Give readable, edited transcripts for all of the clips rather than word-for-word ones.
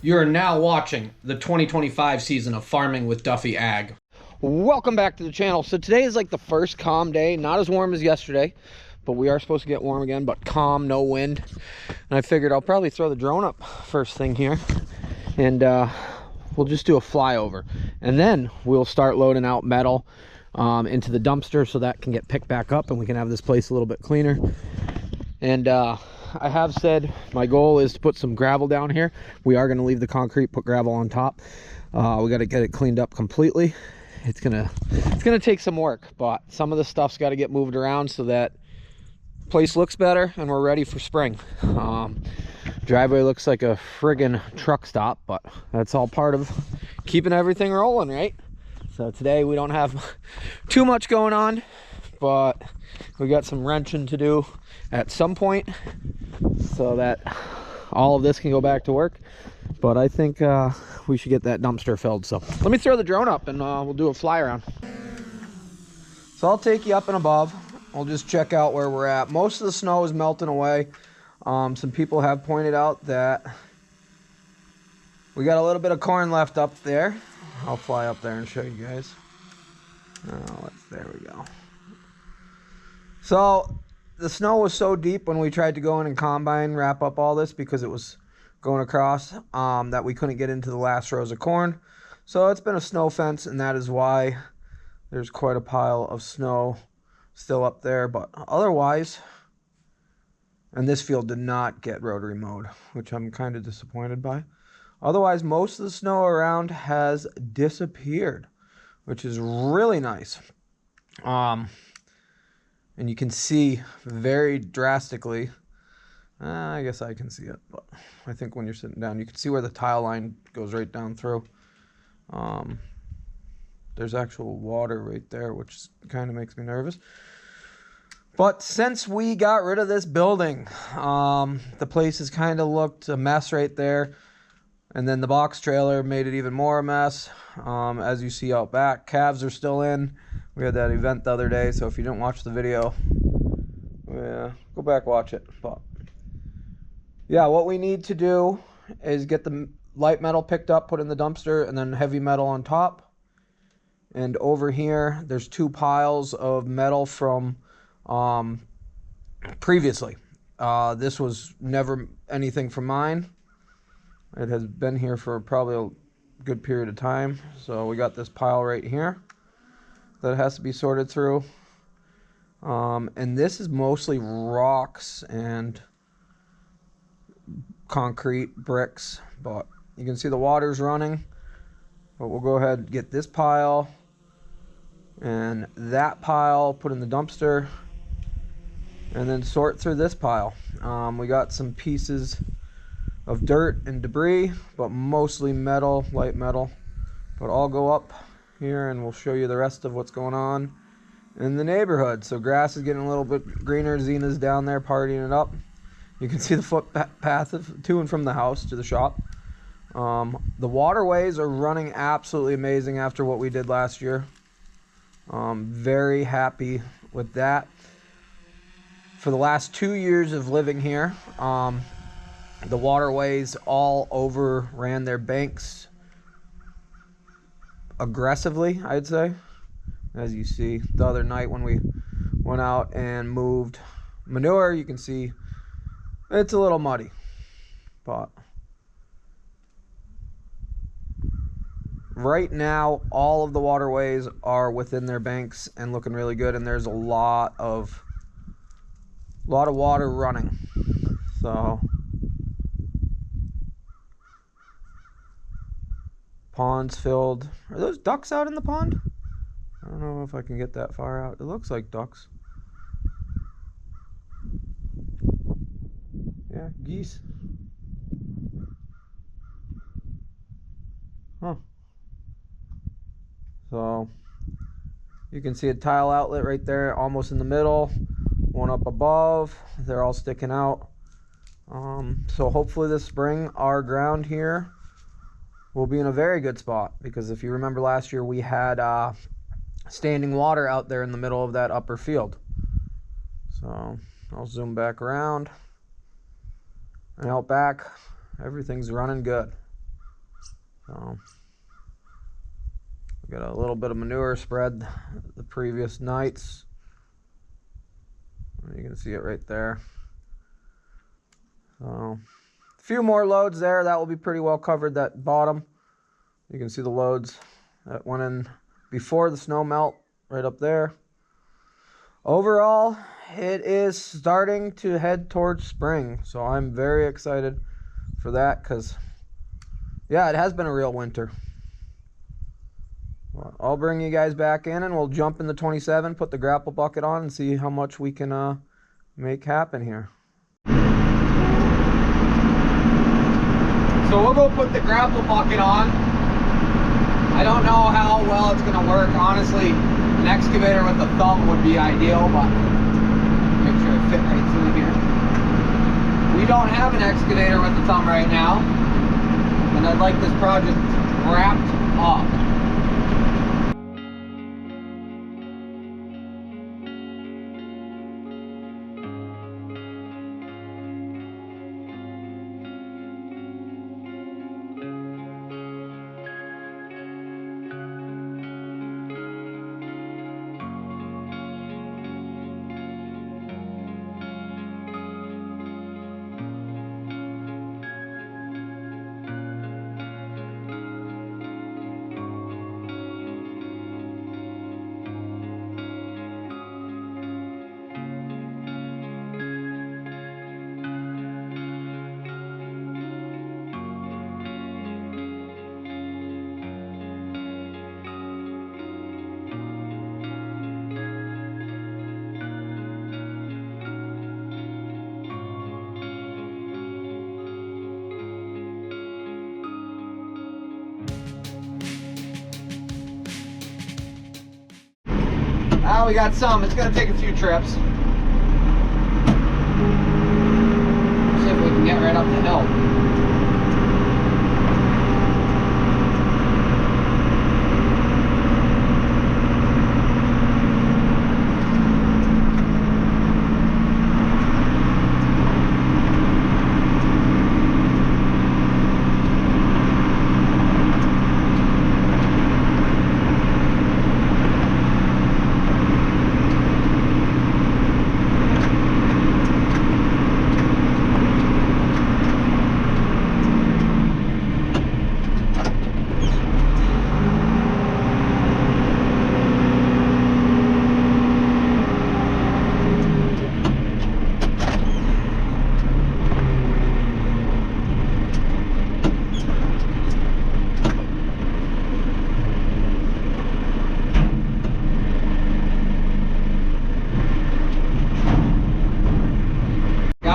You are now watching the 2025 season of Farming with Duffy Ag. Welcome back to the channel. So today is like the first calm day, not as warm as yesterday, but we are supposed to get warm again, but calm, no wind. And I figured I'll probably throw the drone up first thing here, and we'll just do a flyover, and then we'll start loading out metal into the dumpster so that can get picked back up and we can have this place a little bit cleaner. And I have said my goal is to put some gravel down here. We are going to leave the concrete, put gravel on top. We got to get it cleaned up completely. It's gonna take some work, but some of the stuff's got to get moved around so that place looks better and we're ready for spring. Driveway looks like a friggin' truck stop, but that's all part of keeping everything rolling, right? So today we don't have too much going on, but we got some wrenching to do at some point so that all of this can go back to work. But I think we should get that dumpster filled. So let me throw the drone up and we'll do a fly around. So I'll take you up and above. We'll just check out where we're at. Most of the snow is melting away. Some people have pointed out that we got a little bit of corn left up there. I'll fly up there and show you guys. There we go. So the snow was so deep when we tried to go in and combine, wrap up all this because it was going across, that we couldn't get into the last rows of corn. So it's been a snow fence, and that is why there's quite a pile of snow still up there. But otherwise, and this field did not get rotary mowed, which I'm kind of disappointed by. Otherwise, most of the snow around has disappeared, which is really nice. And you can see very drastically, I guess I can see it, but I think when you're sitting down, you can see where the tile line goes right down through. There's actual water right there, which kind of makes me nervous. But since we got rid of this building, the place has kind of looked a mess right there. And then the box trailer made it even more a mess. As you see out back, calves are still in. We had that event the other day, so if you didn't watch the video, yeah, go back, watch it. But yeah, what we need to do is get the light metal picked up, put in the dumpster, and then heavy metal on top. And over here, there's two piles of metal from previously. This was never anything from mine. It has been here for probably a good period of time. So we got this pile right here that has to be sorted through. And this is mostly rocks and concrete, bricks, but you can see the water's running. But we'll go ahead and get this pile and that pile put in the dumpster and then sort through this pile. We got some pieces of dirt and debris, but mostly metal, light metal. But I'll go up here and we'll show you the rest of what's going on in the neighborhood. So grass is getting a little bit greener. Zena's down there partying it up. You can see the footpath to and from the house to the shop. The waterways are running absolutely amazing after what we did last year. Very happy with that. For the last 2 years of living here, the waterways all overran their banks aggressively, I'd say. As you see, the other night when we went out and moved manure, you can see it's a little muddy. But right now, all of the waterways are within their banks and looking really good, and there's a lot of water running. So pond's filled. Are those ducks out in the pond? I don't know if I can get that far out. It looks like ducks. Yeah, geese. Huh. So you can see a tile outlet right there, almost in the middle. One up above. They're all sticking out. So hopefully this spring our ground here will be in a very good spot, because if you remember last year we had standing water out there in the middle of that upper field. So I'll zoom back around, and out back everything's running good. So we got a little bit of manure spread the previous nights. You can see it right there. So a few more loads there. That will be pretty well covered, that bottom. You can see the loads that went in before the snow melt right up there. Overall, it is starting to head towards spring. So I'm very excited for that because, yeah, it has been a real winter. Well, I'll bring you guys back in and we'll jump in the 27, put the grapple bucket on and see how much we can make happen here. So we'll go put the grapple bucket on. I don't know how well it's going to work. Honestly, an excavator with a thumb would be ideal, but make sure I fit right through here. We don't have an excavator with a thumb right now, and I'd like this project wrapped up. Now we got some. It's going to take a few trips. See if we can get right up the hill.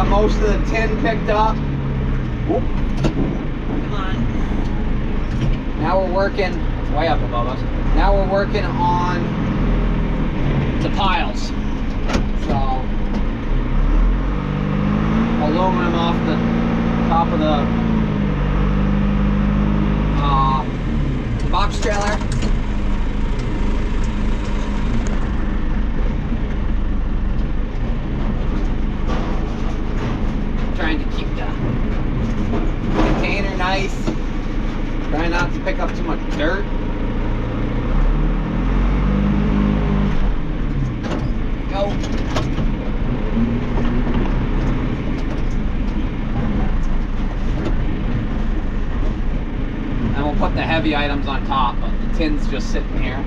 Most of the tin picked up. Whoop. Come on. Now we're working, it's way up above us. Now we're working on the piles. So, aluminum off the top of the box trailer. Trying to keep the container nice. Trying not to pick up too much dirt. Go. And we'll put the heavy items on top, but the tin's just sitting here.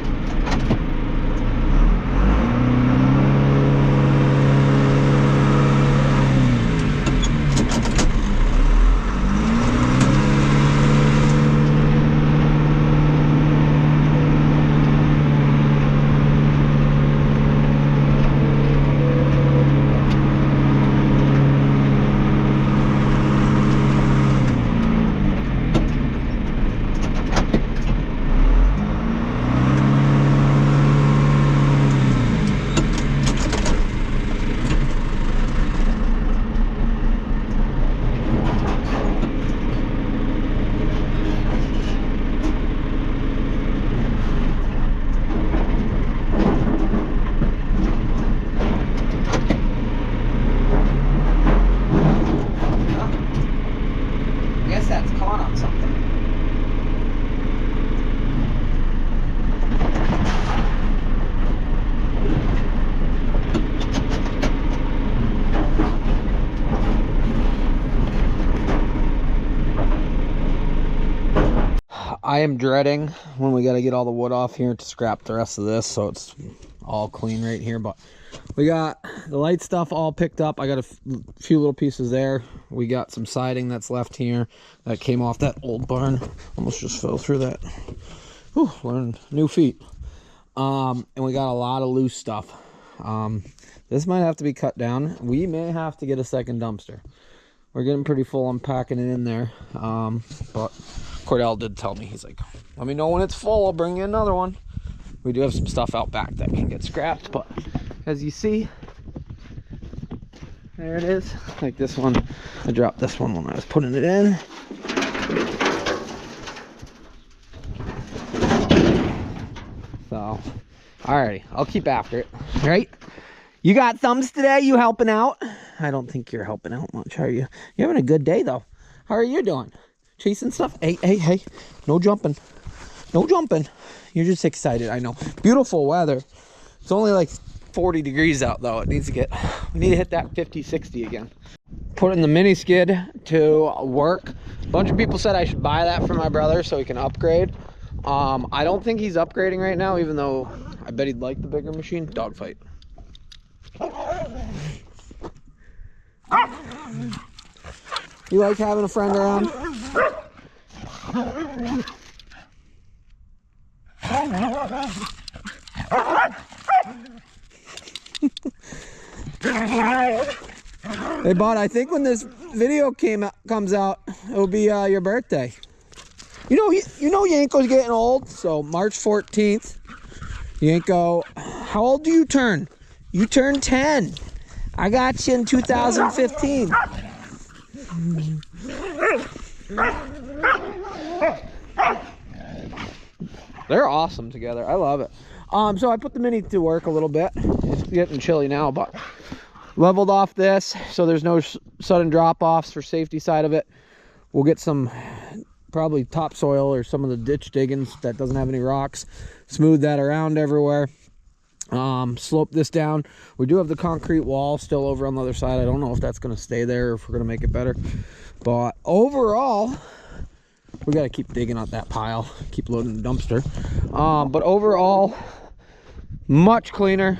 I am dreading when we got to get all the wood off here to scrap the rest of this, so it's all clean right here. But we got the light stuff all picked up. I got a few little pieces there. We got some siding that's left here that came off that old barn. Almost just fell through that. Whew, learned new feet. And we got a lot of loose stuff. This might have to be cut down. We may have to get a second dumpster. We're getting pretty full on packing it in there. But Cordell did tell me, he's like, let me know when it's full, I'll bring you another one. We do have some stuff out back that can get scrapped, but as you see, there it is. Like this one, I dropped this one when I was putting it in. So, alrighty, I'll keep after it. All right, you got thumbs today? You helping out? I don't think you're helping out much, are you? You're having a good day though. How are you doing? Chasing stuff? Hey, no jumping. No jumping. You're just excited, I know. Beautiful weather. It's only like 40 degrees out though. It needs to get, we need to hit that 50, 60 again. Putting the mini skid to work. A bunch of people said I should buy that for my brother so he can upgrade. I don't think he's upgrading right now, even though I bet he'd like the bigger machine. Dogfight. You like having a friend around? Hey bud, I think when this video comes out, it'll be your birthday. You know Yanko's getting old, so March 14th. Yanko, how old do you turn? You turn 10. I got you in 2015. They're awesome together. I love it. So I put the mini to work a little bit. It's getting chilly now, but leveled off this so there's no sudden drop-offs for safety side of it. We'll get some probably topsoil or some of the ditch diggings that doesn't have any rocks. Smooth that around everywhere. Slope this down. We do have the concrete wall still over on the other side. I don't know if that's going to stay there or if we're going to make it better. But overall, we got to keep digging out that pile, keep loading the dumpster. But overall, much cleaner.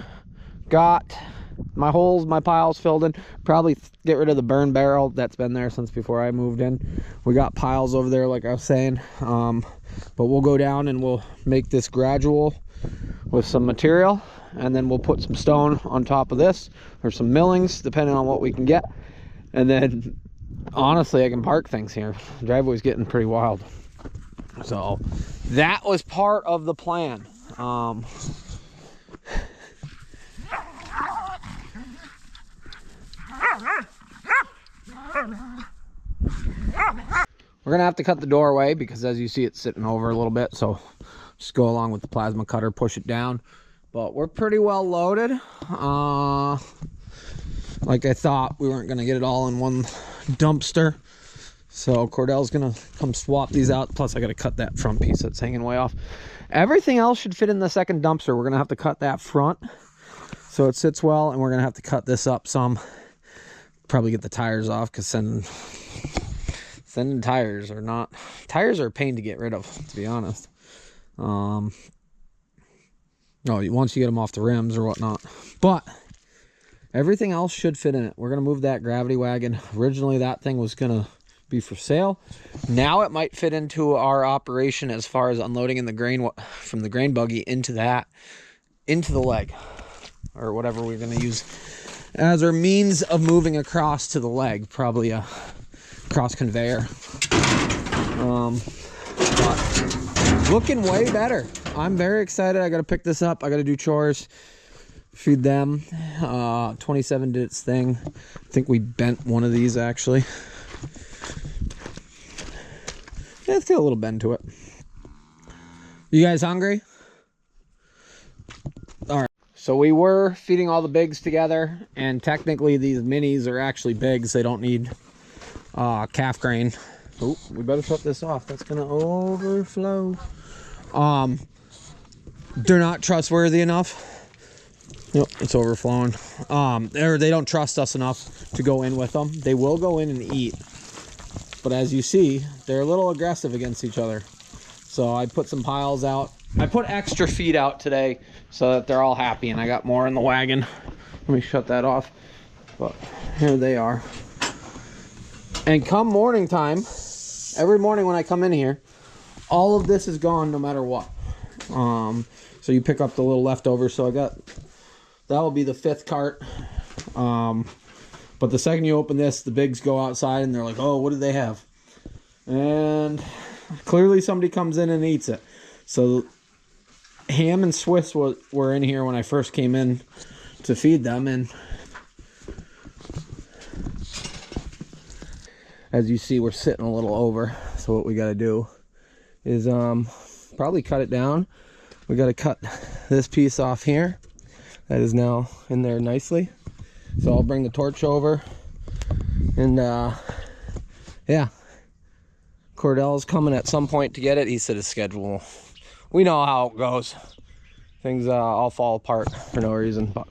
Got my holes, my piles filled in. Probably get rid of the burn barrel that's been there since before I moved in. We got piles over there, like I was saying. But we'll go down and we'll make this gradual with some material, and then we'll put some stone on top of this, or some millings, depending on what we can get. And then honestly, I can park things here. The driveway's getting pretty wild. So that was part of the plan. We're gonna have to cut the doorway because, as you see, it's sitting over a little bit, so just go along with the plasma cutter, push it down. But we're pretty well loaded. Like I thought, we weren't gonna get it all in one dumpster, so Cordell's gonna come swap these out. Plus I gotta cut that front piece that's hanging way off. Everything else should fit in the second dumpster. We're gonna have to cut that front so it sits well, and we're gonna have to cut this up some. Probably get the tires off, because sending tires are a pain to get rid of, to be honest. No, once you get them off the rims or whatnot. But everything else should fit in it. We're gonna move that gravity wagon. Originally that thing was gonna be for sale. Now it might fit into our operation as far as unloading in the grain from the grain buggy into the leg, or whatever we're gonna use as our means of moving across to the leg. Probably a cross conveyor. But looking way better. I'm very excited. I gotta pick this up. I gotta do chores, feed them. 27 did its thing. I think we bent one of these actually. Yeah, it's got a little bend to it. You guys hungry? All right. So we were feeding all the bigs together, and technically these minis are actually bigs. They don't need calf grain. Oh, we better shut this off. That's gonna overflow. They're not trustworthy enough. Nope, it's overflowing. They don't trust us enough to go in with them. They will go in and eat, but as you see, they're a little aggressive against each other. So I put some piles out. I put extra feed out today so that they're all happy, and I got more in the wagon. Let me shut that off. But here they are. And come morning time, every morning when I come in here, all of this is gone no matter what. So you pick up the little leftovers. So I got, that will be the 5th cart. But the second you open this, the bigs go outside and they're like, oh, what do they have? And clearly somebody comes in and eats it. So Ham and Swiss were in here when I first came in to feed them, and as you see, we're sitting a little over. So what we got to do is probably cut it down. We got to cut this piece off here. That is now in there nicely. So I'll bring the torch over, and yeah, Cordell's coming at some point to get it. He said his schedule. We know how it goes. Things all fall apart for no reason. But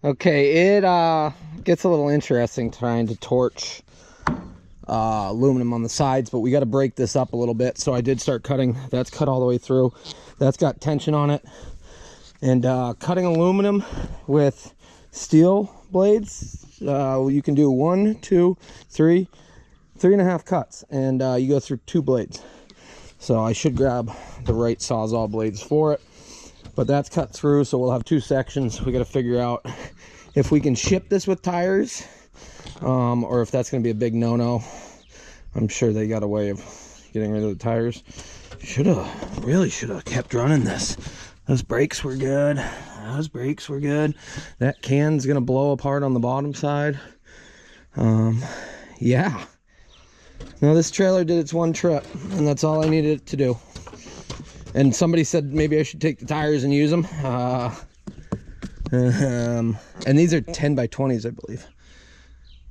okay, it gets a little interesting trying to torch aluminum on the sides, but we got to break this up a little bit. So I did start cutting. That's cut all the way through. That's got tension on it. And cutting aluminum with steel blades, you can do 1, 2, 3, 3.5 cuts, and you go through 2 blades. So I should grab the right Sawzall blades for it. But that's cut through, so we'll have 2 sections. We got to figure out if we can ship this with tires, or if that's going to be a big no-no. I'm sure they got a way of getting rid of the tires. Really should have kept running this. Those brakes were good. Those brakes were good. That can's going to blow apart on the bottom side. Yeah. Now this trailer did its 1 trip, and that's all I needed it to do. And somebody said maybe I should take the tires and use them. And these are 10 by 20s, I believe.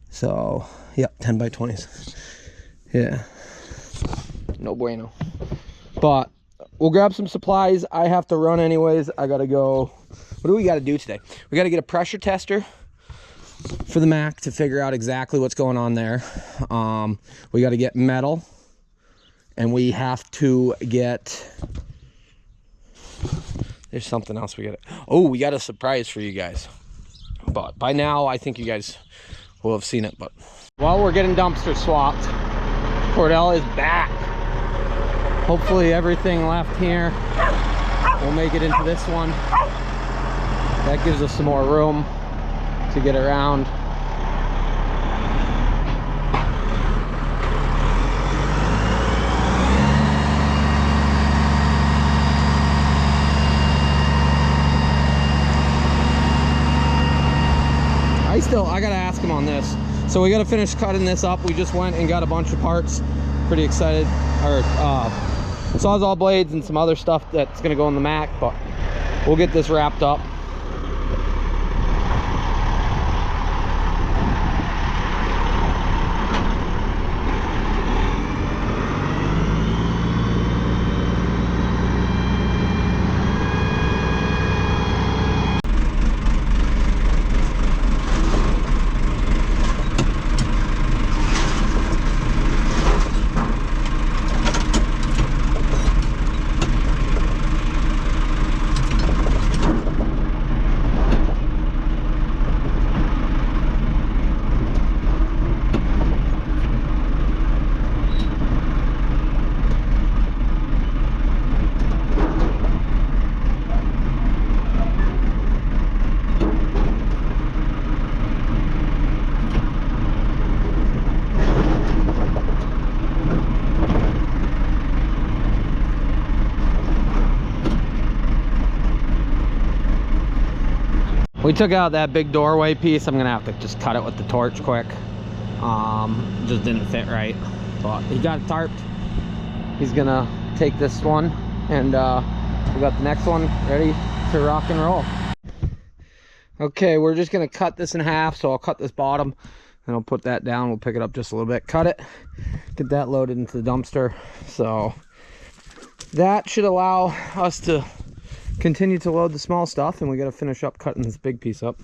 So, yep, 10 by 20s. Yeah. No bueno. But we'll grab some supplies. I have to run anyways. I gotta go. What do we gotta do today? We gotta get a pressure tester for the Mac to figure out exactly what's going on there. We gotta get metal. And we have to get... There's something else we got. Oh, we got a surprise for you guys. But by now, I think you guys will have seen it. But while we're getting dumpster swapped, Cordell is back. Hopefully everything left here will make it into this one. That gives us some more room to get around. I gotta ask him on this. So we gotta finish cutting this up. We just went and got a bunch of parts. Pretty excited. Or Sawzall blades and some other stuff that's gonna go in the Mac, but we'll get this wrapped up. took out that big doorway piece. I'm gonna have to just cut it with the torch quick. Just didn't fit right, but he got it tarped. He's gonna take this one, and we got the next one ready to rock and roll. Okay, we're just gonna cut this in half. So I'll cut this bottom and I'll put that down. We'll pick it up just a little bit, cut it, get that loaded into the dumpster. So that should allow us to continue to load the small stuff, and we got to finish up cutting this big piece up.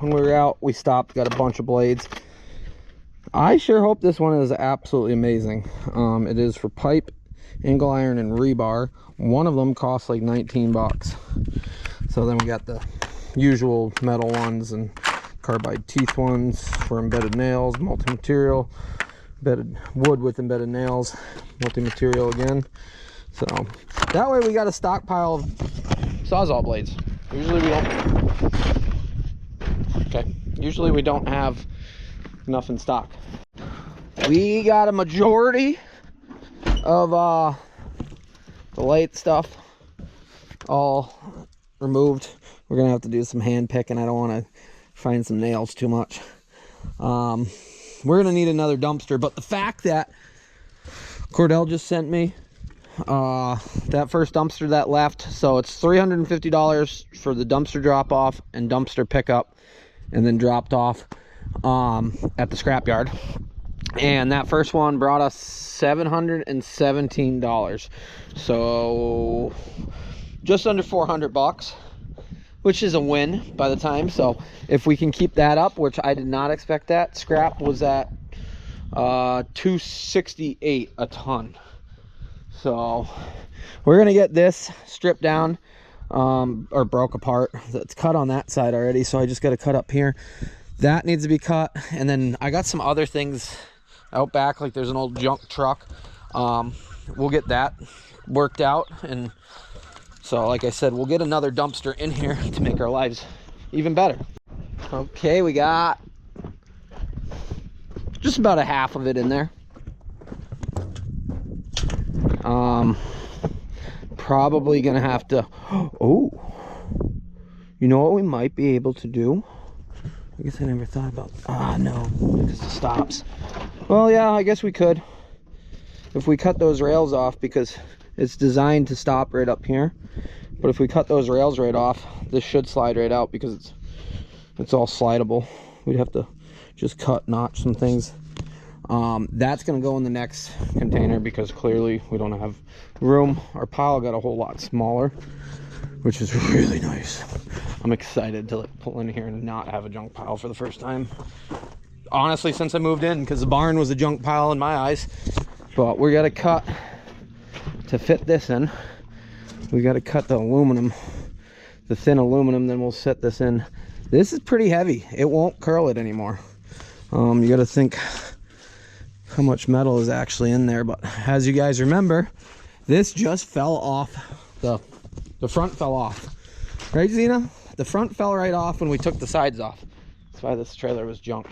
When we were out, we stopped, got a bunch of blades. I sure hope this one is absolutely amazing. It is for pipe, angle iron, and rebar. One of them costs like 19 bucks. So then we got the usual metal ones and carbide teeth ones for embedded nails, multi-material, embedded wood with embedded nails, multi-material again. So that way we got a stockpile of Sawzall blades. Usually we don't have enough in stock. We got a majority of the light stuff all removed. We're gonna have to do some hand picking. I don't want to find some nails too much. We're gonna need another dumpster, but the fact that Cordell just sent me that first dumpster that left, so it's $350 for the dumpster drop off and dumpster pickup, and then dropped off at the scrapyard. And that first one brought us $717, so just under 400 bucks, which is a win by the time. So if we can keep that up, which I did not expect, that scrap was at $268 a ton. So we're gonna get this stripped down, or broke apart. It's cut on that side already, so I just got to cut up here. That needs to be cut, and then I got some other things out back, like there's an old junk truck. We'll get that worked out, and so like I said, we'll get another dumpster in here to make our lives even better. Okay, we got just about a half of it in there. Probably gonna have to, oh, you know what we might be able to do? I guess I never thought about, no, because it stops. Well, yeah, I guess we could, if we cut those rails off, because it's designed to stop right up here. But if we cut those rails right off, this should slide right out, because it's all slidable. We'd have to just cut, notch some things. That's gonna go in the next container because clearly we don't have room. Our pile got a whole lot smaller, which is really nice. I'm excited to like pull in here and not have a junk pile for the first time, honestly, since I moved in, because the barn was a junk pile in my eyes. But we got to cut to fit this in. We got to cut the aluminum, the thin aluminum, then we'll set this in. This is pretty heavy. It won't curl it anymore. You got to think how much metal is actually in there. But as you guys remember, this just fell off. The front fell off. Right, Zena? The front fell right off when we took the sides off. That's why this trailer was junk.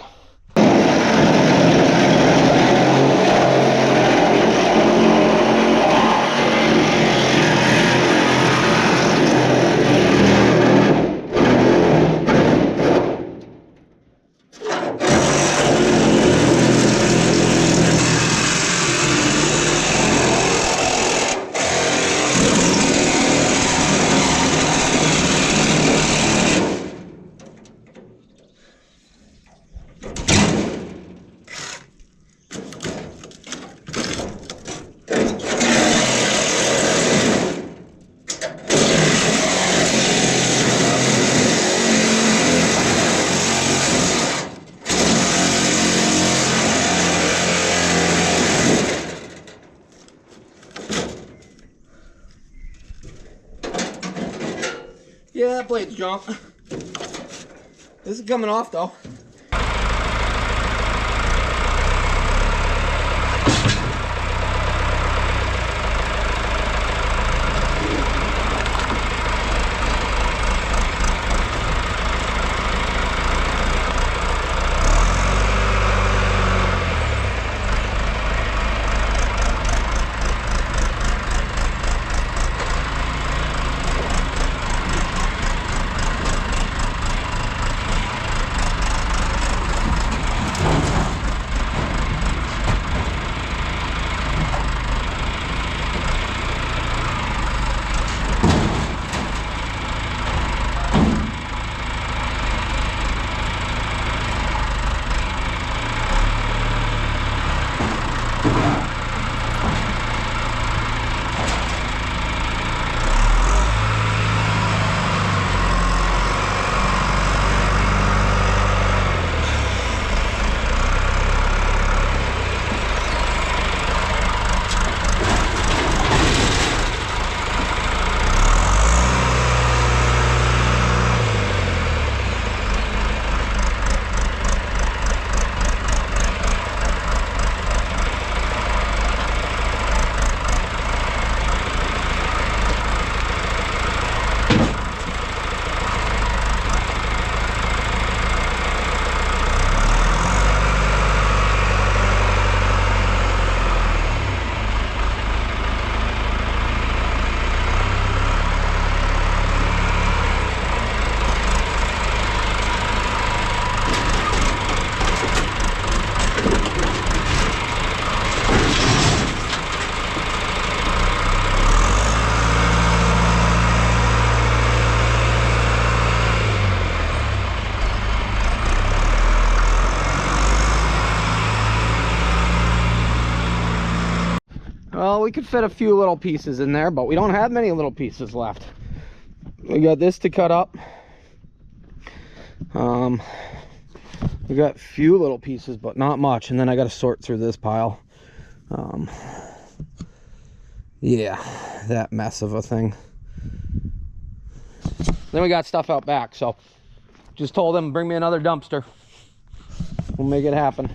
Yeah, that blade's junk. This is coming off though. Well, we could fit a few little pieces in there, but we don't have many little pieces left. We got this to cut up. We got a few little pieces, but not much. And then I got to sort through this pile. Yeah, that mess of a thing. Then we got stuff out back, so just told them bring me another dumpster. We'll make it happen.